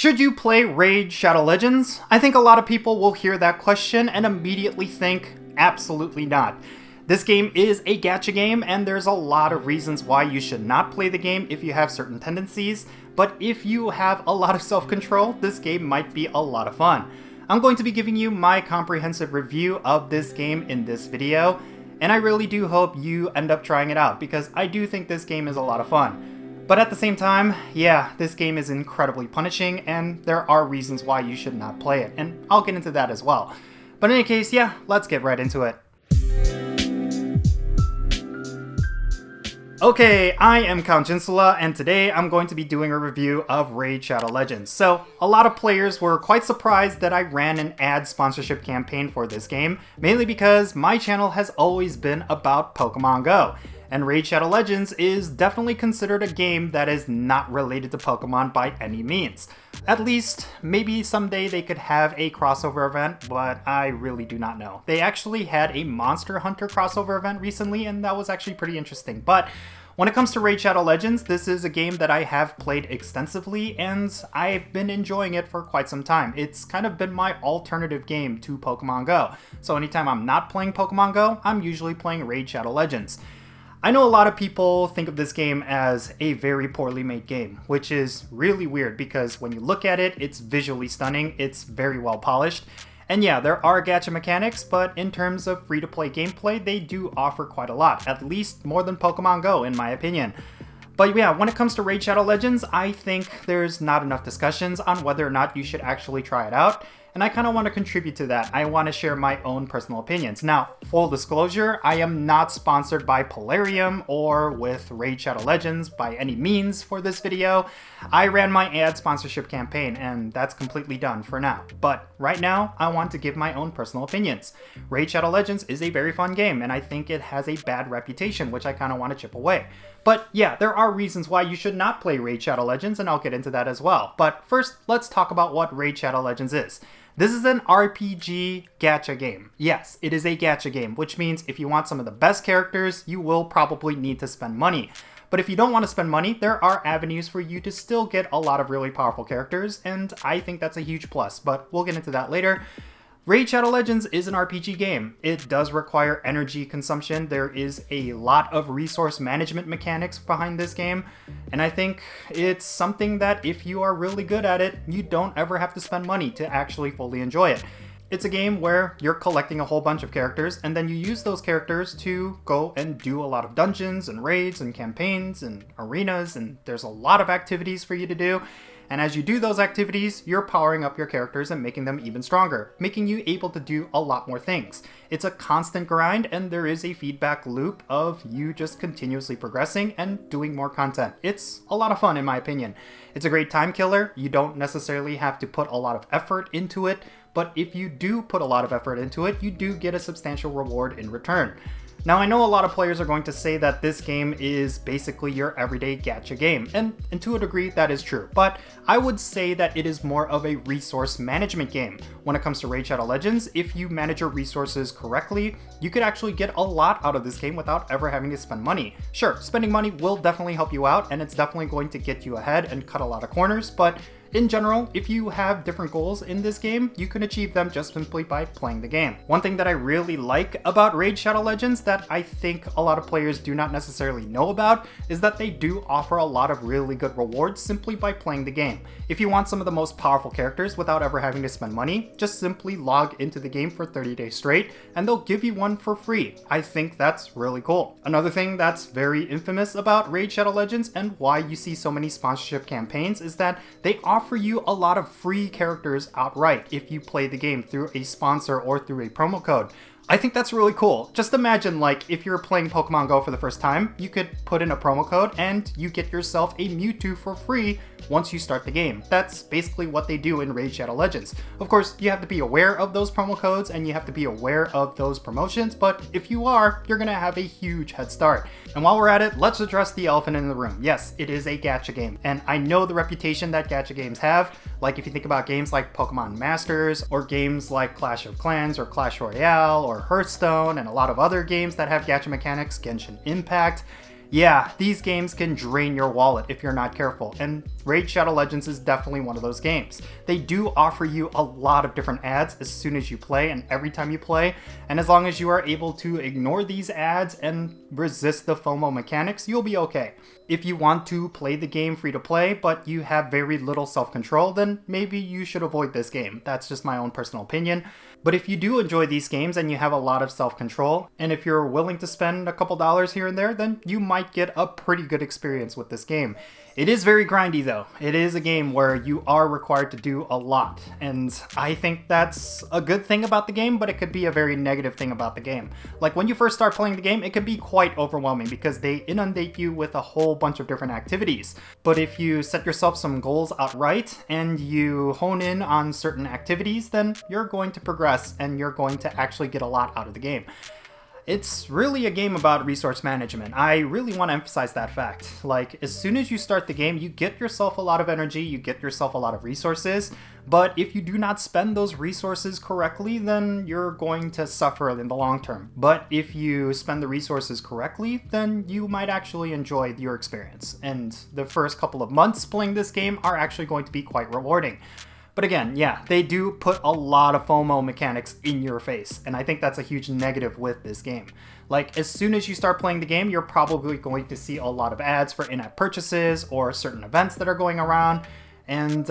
Should you play Raid Shadow Legends? I think a lot of people will hear that question and immediately think, absolutely not. This game is a gacha game, and there's a lot of reasons why you should not play the game if you have certain tendencies, but if you have a lot of self-control, this game might be a lot of fun. I'm going to be giving you my comprehensive review of this game in this video, and I really do hope you end up trying it out, because I do think this game is a lot of fun. But at the same time, yeah, this game is incredibly punishing, and there are reasons why you should not play it, and I'll get into that as well. But in any case, yeah, let's get right into it. Okay, I am Count Jinsula, and today I'm going to be doing a review of Raid Shadow Legends. So, a lot of players were quite surprised that I ran an ad sponsorship campaign for this game, mainly because my channel has always been about Pokemon Go. And Raid Shadow Legends is definitely considered a game that is not related to Pokemon by any means. At least, maybe someday they could have a crossover event, but I really do not know. They actually had a Monster Hunter crossover event recently, and that was actually pretty interesting. But when it comes to Raid Shadow Legends, this is a game that I have played extensively, and I've been enjoying it for quite some time. It's kind of been my alternative game to Pokemon Go. So anytime I'm not playing Pokemon Go, I'm usually playing Raid Shadow Legends. I know a lot of people think of this game as a very poorly made game, which is really weird because when you look at it, it's visually stunning, it's very well polished. And yeah, there are gacha mechanics, but in terms of free-to-play gameplay, they do offer quite a lot, at least more than Pokemon Go in my opinion. But yeah, when it comes to Raid Shadow Legends, I think there's not enough discussions on whether or not you should actually try it out. And I kind of want to contribute to that. I want to share my own personal opinions. Now, full disclosure, I am not sponsored by Plarium or with Raid Shadow Legends by any means for this video. I ran my ad sponsorship campaign, and that's completely done for now. But right now, I want to give my own personal opinions. Raid Shadow Legends is a very fun game, and I think it has a bad reputation, which I kind of want to chip away. But yeah, there are reasons why you should not play Raid Shadow Legends, and I'll get into that as well. But first, let's talk about what Raid Shadow Legends is. This is an RPG gacha game. Yes, it is a gacha game, which means if you want some of the best characters, you will probably need to spend money. But if you don't want to spend money, there are avenues for you to still get a lot of really powerful characters, and I think that's a huge plus, but we'll get into that later. Raid Shadow Legends is an RPG game. It does require energy consumption. There is a lot of resource management mechanics behind this game, and I think it's something that if you are really good at it, you don't ever have to spend money to actually fully enjoy it. It's a game where you're collecting a whole bunch of characters, and then you use those characters to go and do a lot of dungeons and raids and campaigns and arenas, and there's a lot of activities for you to do. And as you do those activities, you're powering up your characters and making them even stronger, making you able to do a lot more things. It's a constant grind, and there is a feedback loop of you just continuously progressing and doing more content. It's a lot of fun in my opinion. It's a great time killer. You don't necessarily have to put a lot of effort into it, but if you do put a lot of effort into it, you do get a substantial reward in return. Now, I know a lot of players are going to say that this game is basically your everyday gacha game, and to a degree that is true, but I would say that it is more of a resource management game. When it comes to Raid Shadow Legends, if you manage your resources correctly, you could actually get a lot out of this game without ever having to spend money. Sure, spending money will definitely help you out, and it's definitely going to get you ahead and cut a lot of corners, but in general, if you have different goals in this game, you can achieve them just simply by playing the game. One thing that I really like about Raid Shadow Legends that I think a lot of players do not necessarily know about is that they do offer a lot of really good rewards simply by playing the game. If you want some of the most powerful characters without ever having to spend money, just simply log into the game for 30 days straight and they'll give you one for free. I think that's really cool. Another thing that's very infamous about Raid Shadow Legends and why you see so many sponsorship campaigns is that they offer you a lot of free characters outright if you play the game through a sponsor or through a promo code. I think that's really cool. Just imagine, like, if you're playing Pokemon Go for the first time, you could put in a promo code and you get yourself a Mewtwo for free once you start the game. That's basically what they do in Raid Shadow Legends. Of course, you have to be aware of those promo codes and you have to be aware of those promotions, but if you are, you're gonna have a huge head start. And while we're at it, let's address the elephant in the room. Yes, it is a gacha game, and I know the reputation that gacha games have. Like if you think about games like Pokemon Masters, or games like Clash of Clans or Clash Royale or Hearthstone, and a lot of other games that have gacha mechanics, Genshin Impact, Yeah, these games can drain your wallet if you're not careful, and Raid Shadow Legends is definitely one of those games. They do offer you a lot of different ads as soon as you play and every time you play, and as long as you are able to ignore these ads and resist the FOMO mechanics, you'll be okay. If you want to play the game free to play, but you have very little self-control, then maybe you should avoid this game. That's just my own personal opinion. But if you do enjoy these games and you have a lot of self-control, and if you're willing to spend a couple dollars here and there, then you might get a pretty good experience with this game. It is very grindy though. It is a game where you are required to do a lot, and I think that's a good thing about the game, but it could be a very negative thing about the game. Like when you first start playing the game, it can be quite overwhelming because they inundate you with a whole bunch of different activities. But if you set yourself some goals outright and you hone in on certain activities, then you're going to progress and you're going to actually get a lot out of the game. It's really a game about resource management. I really want to emphasize that fact. Like, as soon as you start the game, you get yourself a lot of energy, you get yourself a lot of resources, but if you do not spend those resources correctly, then you're going to suffer in the long term. But if you spend the resources correctly, then you might actually enjoy your experience. And the first couple of months playing this game are actually going to be quite rewarding. But again, yeah, they do put a lot of FOMO mechanics in your face, and I think that's a huge negative with this game. Like, as soon as you start playing the game, you're probably going to see a lot of ads for in-app purchases or certain events that are going around, and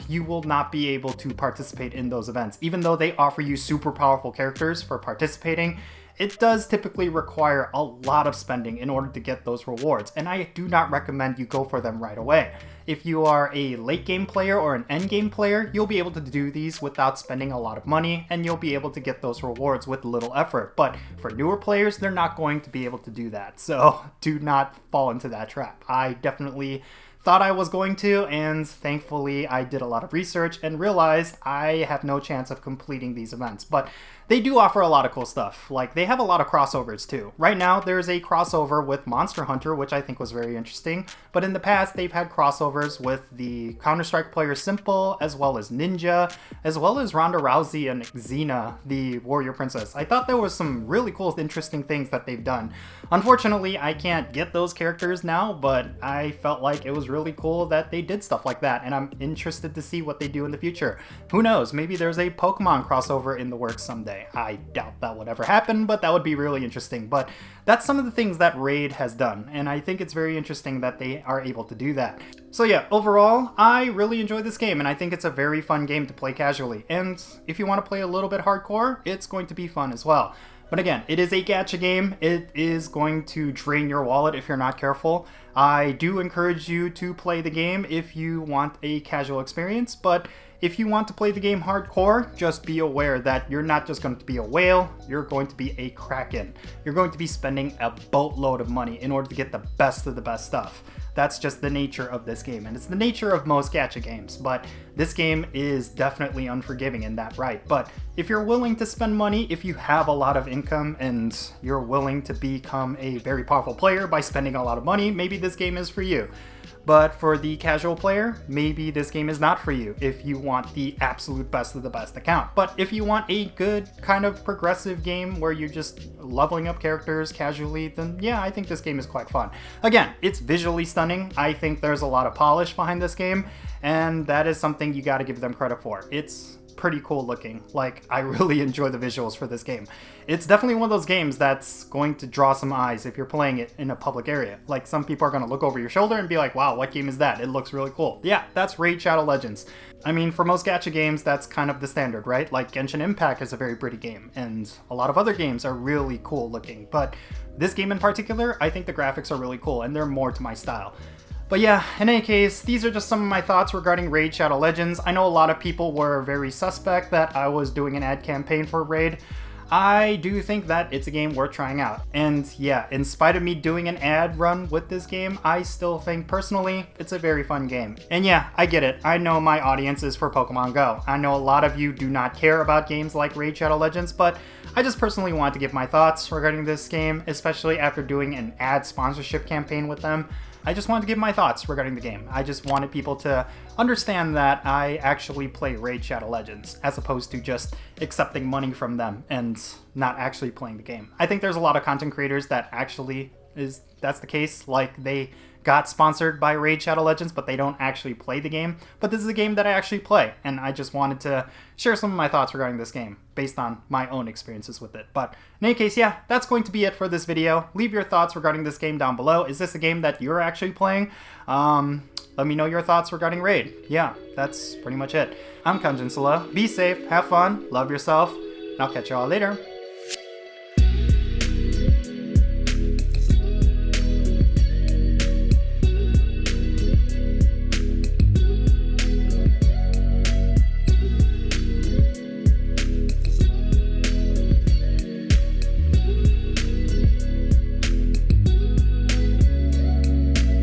you will not be able to participate in those events. Even though they offer you super powerful characters for participating, it does typically require a lot of spending in order to get those rewards, and I do not recommend you go for them right away. If you are a late game player or an end game player, you'll be able to do these without spending a lot of money, and you'll be able to get those rewards with little effort. But for newer players, they're not going to be able to do that, so do not fall into that trap. I definitely thought I was going to, and thankfully I did a lot of research and realized I have no chance of completing these events. But they do offer a lot of cool stuff. Like, they have a lot of crossovers too. Right now, there's a crossover with Monster Hunter, which I think was very interesting. But in the past, they've had crossovers with the Counter-Strike player Simple, as well as Ninja, as well as Ronda Rousey and Xena, the warrior princess. I thought there was some really cool, interesting things that they've done. Unfortunately, I can't get those characters now, but I felt like it was really cool that they did stuff like that, and I'm interested to see what they do in the future. Who knows, maybe there's a Pokemon crossover in the works someday. I doubt that would ever happen, but that would be really interesting. But that's some of the things that Raid has done, and I think it's very interesting that they are able to do that. So yeah, overall, I really enjoy this game, and I think it's a very fun game to play casually. And if you want to play a little bit hardcore, it's going to be fun as well. But again, it is a gacha game. It is going to drain your wallet if you're not careful. I do encourage you to play the game if you want a casual experience, but if you want to play the game hardcore, just be aware that you're not just going to be a whale, you're going to be a kraken. You're going to be spending a boatload of money in order to get the best of the best stuff. That's just the nature of this game, and it's the nature of most gacha games, but this game is definitely unforgiving in that right. But if you're willing to spend money, if you have a lot of income and you're willing to become a very powerful player by spending a lot of money, maybe this game is for you. But for the casual player, maybe this game is not for you if you want the absolute best of the best account. But if you want a good kind of progressive game where you're just leveling up characters casually, then yeah, I think this game is quite fun. Again, it's visually stunning. I think there's a lot of polish behind this game, and that is something you gotta give them credit for. It's pretty cool looking. Like, I really enjoy the visuals for this game. It's definitely one of those games that's going to draw some eyes if you're playing it in a public area. Like, some people are going to look over your shoulder and be like, wow, what game is that? It looks really cool. Yeah, that's Raid Shadow Legends. I mean, for most gacha games, that's kind of the standard, right? Like, Genshin Impact is a very pretty game, and a lot of other games are really cool looking. But this game in particular, I think the graphics are really cool, and they're more to my style. But yeah, in any case, these are just some of my thoughts regarding Raid Shadow Legends. I know a lot of people were very suspect that I was doing an ad campaign for Raid. I do think that it's a game worth trying out. And yeah, in spite of me doing an ad run with this game, I still think personally it's a very fun game. And yeah, I get it. I know my audience is for Pokemon Go. I know a lot of you do not care about games like Raid Shadow Legends, but I just personally want to give my thoughts regarding this game, especially after doing an ad sponsorship campaign with them. I just wanted to give my thoughts regarding the game. I just wanted people to understand that I actually play Raid Shadow Legends, as opposed to just accepting money from them and not actually playing the game. I think there's a lot of content creators that actually that's the case. Like, they got sponsored by Raid Shadow Legends, but they don't actually play the game. But this is a game that I actually play, and I just wanted to share some of my thoughts regarding this game based on my own experiences with it. But in any case, yeah, that's going to be it for this video. Leave your thoughts regarding this game down below. Is this a game that you're actually playing? Let me know your thoughts regarding Raid. Yeah, that's pretty much it. I'm Kanjinsula. Be safe, have fun, love yourself, and I'll catch you all later.